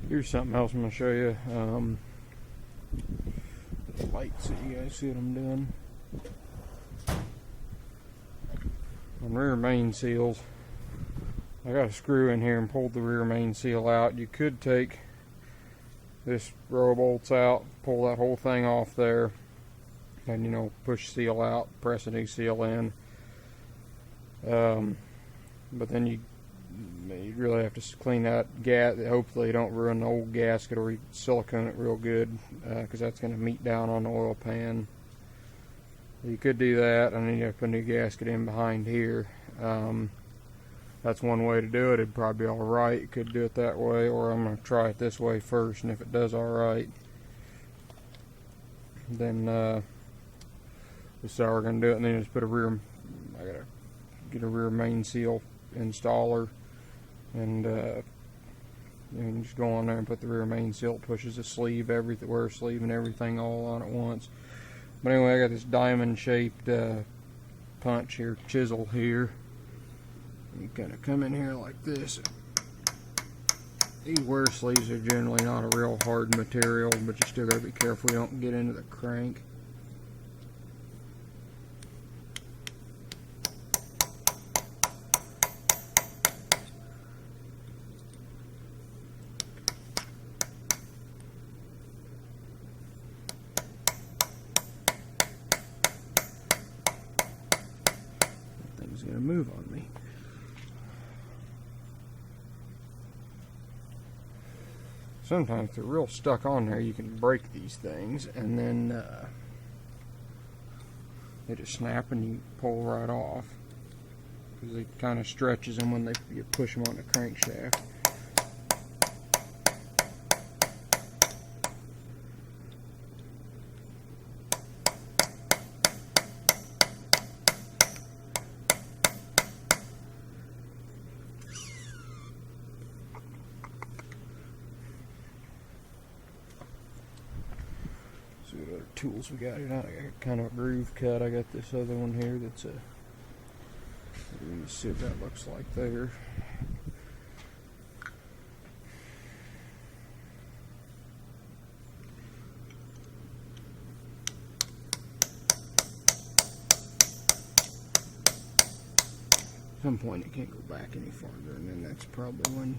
Here's something else I'm going to show you. The lights, so you guys see what I'm doing. On rear main seals, I got a screw in here and pulled the rear main seal out. You could take this row of bolts out, pull that whole thing off there, and push seal out, press a new seal in. But then you really have to clean that gas. Hopefully you don't ruin the old gasket, or silicone it real good, because that's going to meet down on the oil pan. You could do that, and then you have to put a new gasket in behind here. That's one way to do it. It'd probably be alright. You could do it that way, or I'm going to try it this way first, and if it does alright, then this is how we're going to do it. And then just put I gotta get a rear main seal installer, and you just go on there and put the rear main seal. It pushes the sleeve, wear sleeve and everything all on at once. But anyway, I got this diamond shaped punch here, chisel here. You kind of come in here like this. These wear sleeves are generally not a real hard material, but you still got to be careful you don't get into the crank. Thing's gonna move on me. Sometimes if they're real stuck on there, you can break these things, and then they just snap and you pull right off, because it kind of stretches them when you push them on the crankshaft. See what other tools we got here. I got kind of a groove cut. I got this other one here that's you can see what that looks like there. At some point it can't go back any farther, and then that's probably when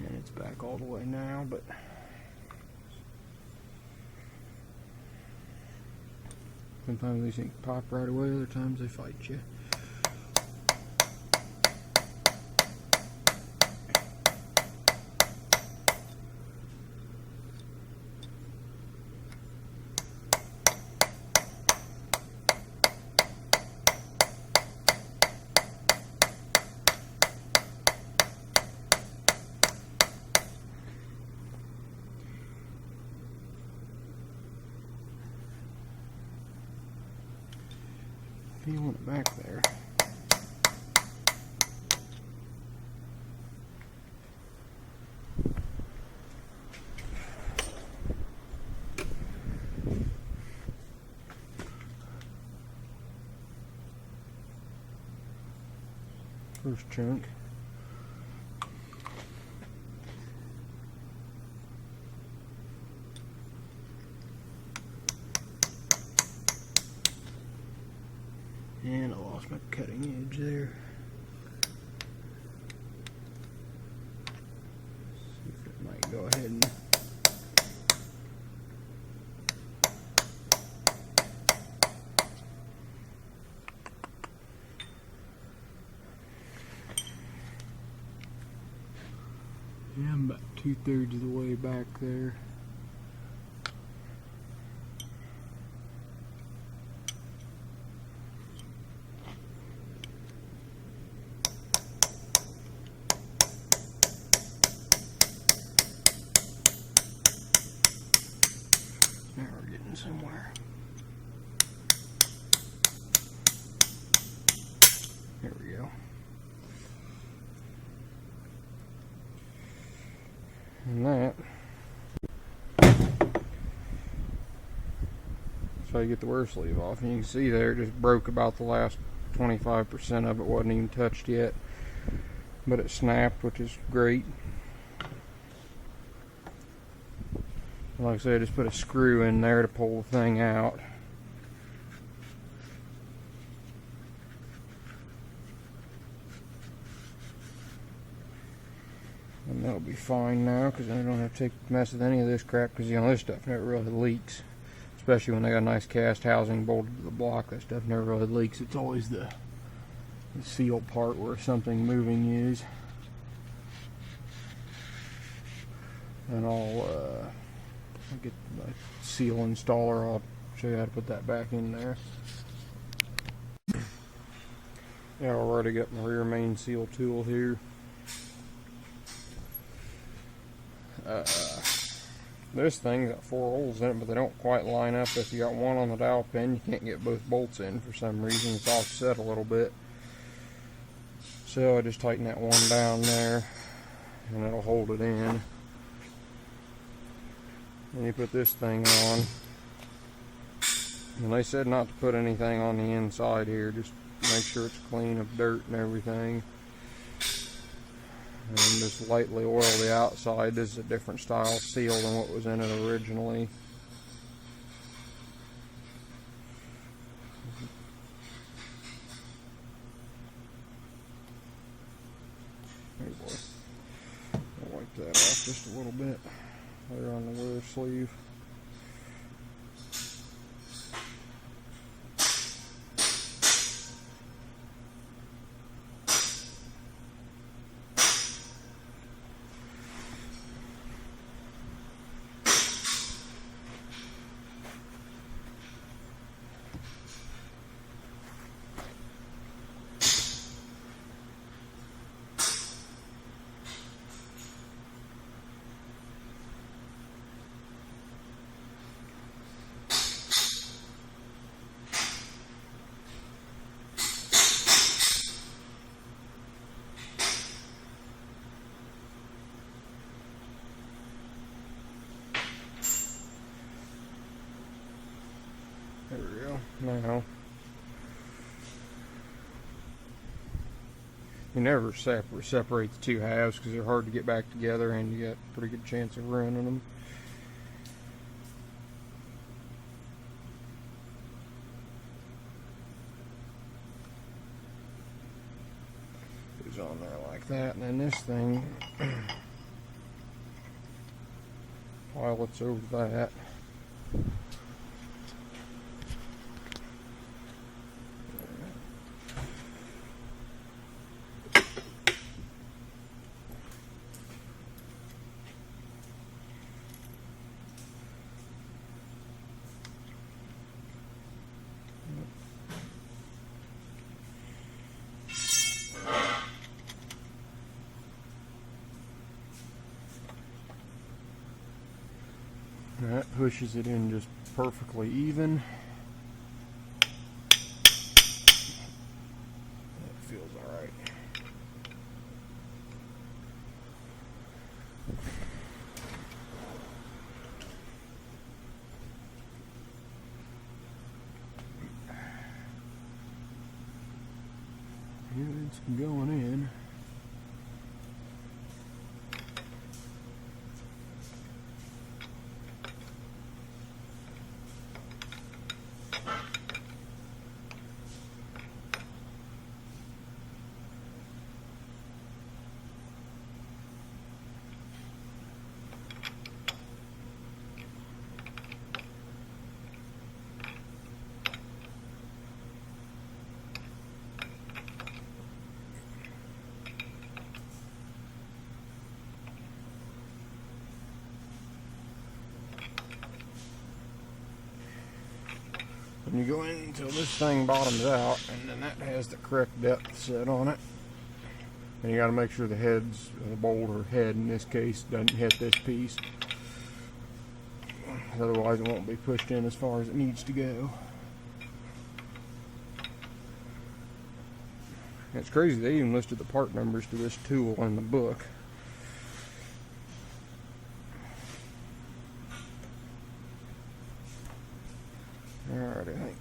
and it's back all the way now, but sometimes these things pop right away, other times they fight you. Feeling it back there. First chunk. And I lost my cutting edge there. See if it might go ahead and I'm about 2/3 of the way back there. Now we're getting somewhere. There we go. And that how you get the wear sleeve off. And you can see there, it just broke about the last 25% of it. Wasn't even touched yet, but it snapped, which is great. Like I said, just put a screw in there to pull the thing out. And that'll be fine now, because I don't have to mess with any of this crap, because this stuff never really leaks. Especially when they got a nice cast housing bolted to the block, that stuff never really leaks. It's always the seal part where something moving is. And I'll get my seal installer. I'll show you how to put that back in there. Yeah, I've already got my rear main seal tool here. This thing's got 4 holes in it, but they don't quite line up. If you got one on the dowel pin, you can't get both bolts in for some reason. It's offset a little bit. So I just tighten that one down there, and it'll hold it in. Then you put this thing on. And they said not to put anything on the inside here, just make sure it's clean of dirt and everything. And just lightly oil the outside. This is a different style seal than what was in it originally. Hey boy. I'll wipe that off just a little bit there on the wear sleeve. There we go. Now, you never separate the two halves because they're hard to get back together, and you got a pretty good chance of ruining them. Goes on there like that, and then this thing pilots over that. That pushes it in just perfectly even. That feels alright. It's going in. And you go in until this thing bottoms out, and then that has the correct depth set on it. And you got to make sure the heads, the bolt or head in this case, doesn't hit this piece. Otherwise it won't be pushed in as far as it needs to go. And it's crazy, they even listed the part numbers to this tool in the book. Alright. Okay, I think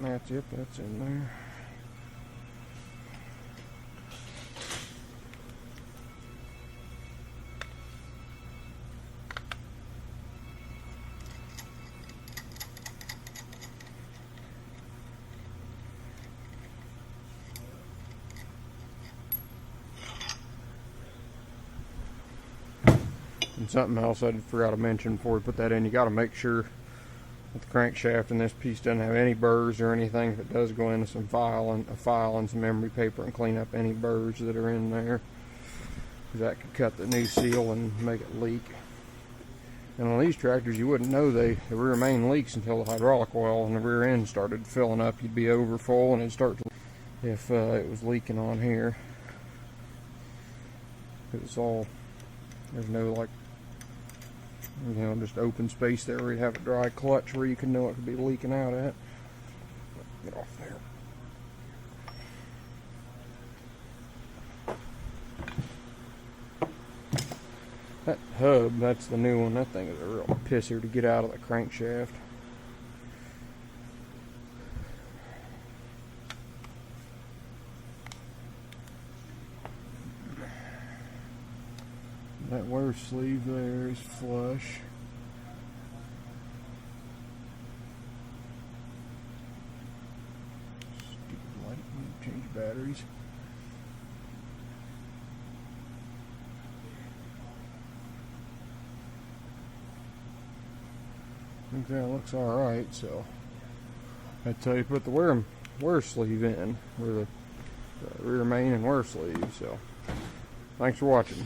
that's it. That's in there. And something else I forgot to mention before we put that in, you got to make sure that the crankshaft in this piece doesn't have any burrs or anything. If it does, go into some file and some emery paper and clean up any burrs that are in there, because that could cut the new seal and make it leak. And on these tractors, you wouldn't know the rear main leaks until the hydraulic oil in the rear end started filling up. You'd be over full and it'd start to, if it was leaking on here. It's all, there's no like, you know, just open space there where you have a dry clutch where you can know it could be leaking out at. Get off there. That hub, that's the new one. That thing is a real pisser to get out of the crankshaft. That wear sleeve there is flush. Stupid light, we need to change batteries. I think that looks alright, so that's how you put the wear sleeve in, where the rear main and wear sleeve. So thanks for watching.